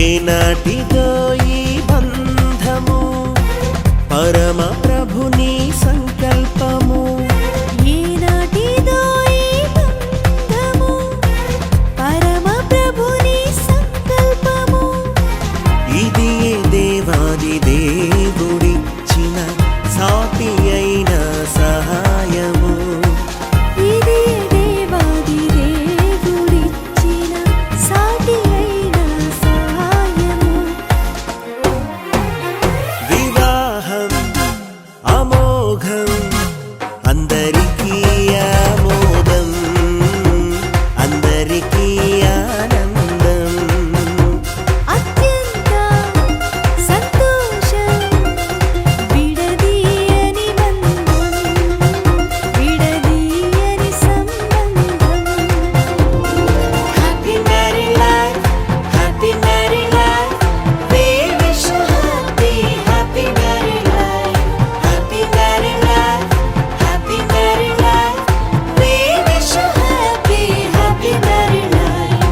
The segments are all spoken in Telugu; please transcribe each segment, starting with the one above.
ఏనాటిదో ఈ బంధము పరమ ప్రభుని సంకల్పము ఏనాటిదో ఈ బంధము పరమ ప్రభుని సంకల్పము ఇది దేవాది దేవుడిచ్చిన సాటి అయిన సహాయము ఇది దేవాది దేవుడిచ్చిన సాటి అయిన సహాయము వివాహం అమోఘం అందరికీ ఆమోదం అందరికీ ఆనందం అత్యంత సంతోషం విడదీయని బంధం విడదీయని సంబంధం happy married life happy married life we wish you happy married life happy married life happy married life we wish you happy married life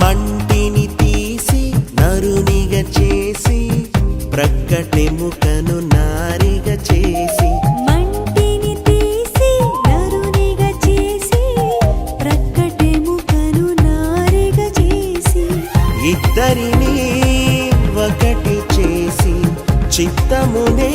మంటిని తీసి నరునిగా చేసి ప్రక్కటెముకను నారిగా చేసి మంటిని తీసి నరునిగా చేసి ప్రక్కటెముకను నారిగా చేసి ఇద్దరిని ఒకటి చేసి చిత్తమునే